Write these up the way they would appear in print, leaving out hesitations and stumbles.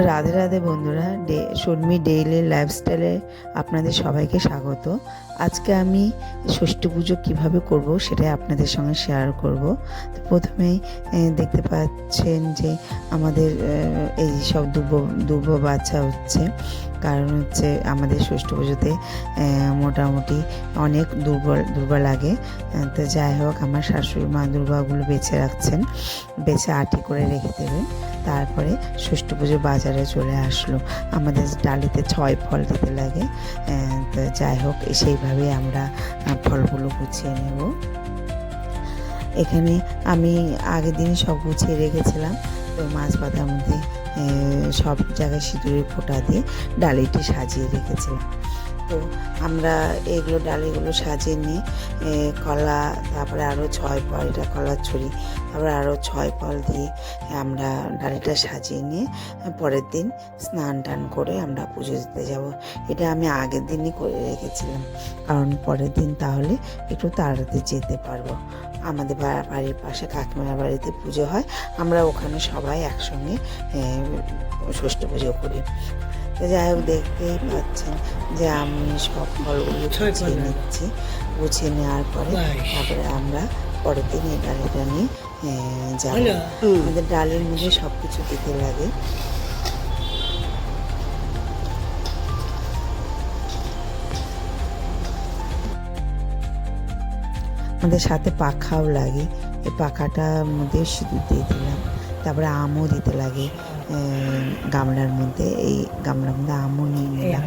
রাধে রাধে বন্ধুরা, শর্মি ডেইলি লাইফস্টাইলে আপনাদের সবাইকে স্বাগত। আজকে আমি ষষ্ঠী পুজো কীভাবে করব সেটাই আপনাদের সঙ্গে শেয়ার করব। তো প্রথমেই দেখতে পাচ্ছেন যে আমাদের এই সব দুব্ব বাচ্চা হচ্ছে, কারণ হচ্ছে আমাদের ষষ্ঠী পুজোতে মোটামুটি অনেক দুর্বা লাগে। তো যাই হোক, আমার শাশুড়ি মা দুর্বাগুলো বেছে রাখছেন, বেছে আটি করে রেখে দেবেন। তারপরে ষষ্ঠী পুজো বাজারে চলে আসলো। আমাদের ডালিতে 6 ফল দিতে লাগে। তো যাই হোক, সেইভাবেই আমরা ফলগুলো গুছিয়ে নেব। এখানে আমি আগের দিনই সব গুছিয়ে রেখেছিলাম। তো মাছ পাতার মধ্যে সব জায়গায় সিঁদুরের ফোঁটা দিয়ে ডালিটি সাজিয়ে রেখেছিলাম। তো আমরা এগুলো ডালিগুলো সাজিয়ে নিয়ে কলা, তারপরে আরও 6 ফল, এটা কলার ছড়ি, তারপরে আরও 6 ফল দিয়ে আমরা ডালিটা সাজিয়ে নিয়ে পরের দিন স্নান টান করে আমরা পুজো দিতে যাব। এটা আমি আগের দিনই করে রেখেছিলাম, কারণ পরের দিন তাহলে একটু তাড়াতাড়ি যেতে পারবো। আমাদের বাড়ির পাশে কাকিমার বাড়িতে পুজো হয়, আমরা ওখানে সবাই একসঙ্গে ষষ্ঠী পুজো করি। তো যাই হোক, দেখতেই পাচ্ছেন যে আমি সব ফলগুলো গুছিয়ে নিচ্ছি। গুছিয়ে নেওয়ার পরে তারপরে আমরা পরের দিন এই ডালিটা নিয়ে যাব। আমাদের ডালের মধ্যে সব কিছু দিতে লাগে। আমাদের সাথে পাখাও লাগে, এই পাখাটার মধ্যে সিঁদুর দিয়ে দিলাম। তারপরে আমও দিতে লাগে গামলার মধ্যে, এই গামলার মধ্যে আমও নিয়ে নিলাম।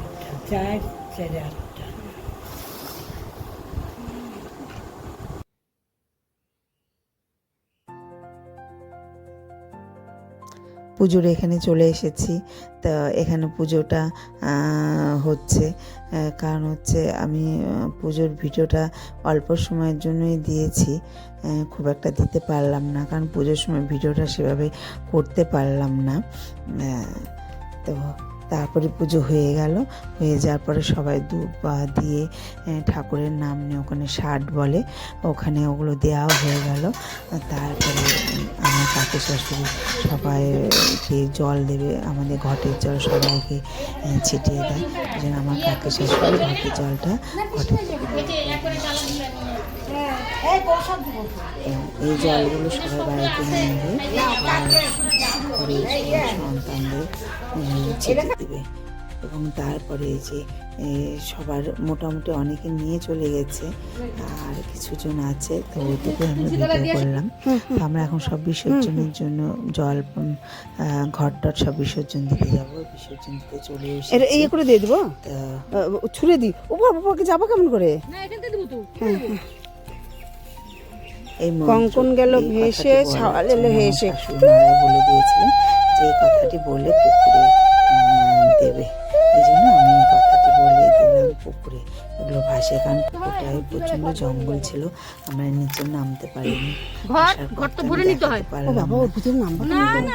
পুজোর এখানে চলে এসেছি। তা এখানে পুজোটা হচ্ছে, কারণ হচ্ছে আমি পুজোর ভিডিওটা অল্প সময়ের জন্যই দিয়েছি, খুব একটা দিতে পারলাম না, কারণ পুজোর সময় ভিডিওটা সেভাবে করতে পারলাম না। তো তারপরে পুজো হয়ে গেল। হয়ে যাওয়ার পরে সবাই দুব্বা দিয়ে ঠাকুরের নাম নিয়ে ওখানে ষাট বলে, ওখানে ওগুলো দেওয়াও হয়ে গেল। তারপরে আমার কাকি শাশুড়ি সবাইকে জল দেবে, আমাদের ঘটের জল সবাইকে ছিটিয়ে দেয়। এই জন্য আমার কাকি শাশুড়ি ঘটের জলটা ঘটের এই জলগুলো সবাই বাড়িতে নিয়ে নেবে আর ঘরের সন্তানদের ছিটিয়ে দেবে। এবং তারপরে যে সবার মোটামুটি অনেকে নিয়ে চলে গেছে, আর কিছুজন আছে, তো ওইটুকু আমরা ভিডিও করলাম। তো আমরা এখন সব বিসর্জনের জন্য জল ঘরটর সব বিসর্জন দিতে যাবো। বিসর্জন দিতে চলে এসেছি। এই করে দিয়ে দেবো, ছুঁড়ে দিই। ও বাবাকে যাবো কেমন করে? এই কঙ্কন গেল ভেসে, ছাওয়াল এলো হেসে। বলে দিয়েছিলেন যে এই কথাটি বলে পুকুরে দেবে, এই জন্য আমি এই কথাটি বলে দিলাম পুকুরে এগুলো ভাসে। কারণ পুকুরটায় প্রচন্ড জঙ্গল ছিল, আমরা নিচে নামতে পারিনি,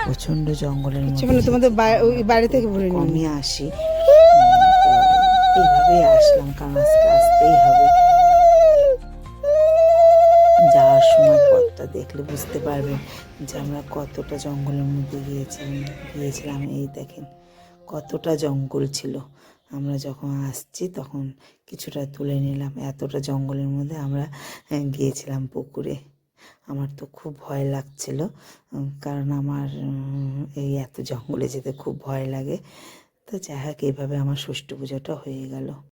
প্রচন্ড জঙ্গলের মধ্যে তোমাদের বাইরে থেকে ভরে কমে আসি। এইভাবেই আসলাম, কারণ আজকে আসতেই হবে। যাওয়ার সময় পথটা দেখলে বুঝতে পারবেন যে আমরা কতটা জঙ্গলের মধ্যে গিয়েছিলাম। এই দেখেন কতটা জঙ্গল ছিল। আমরা যখন আসছি তখন কিছুটা তুলে নিলাম। এতটা জঙ্গলের মধ্যে আমরা গিয়েছিলাম পুকুরে। আমার তো খুব ভয় লাগছিল, কারণ আমার এই এত জঙ্গলে যেতে খুব ভয় লাগে। তো যাই হোক, এইভাবে আমার ষষ্ঠী পুজোটা হয়ে গেল।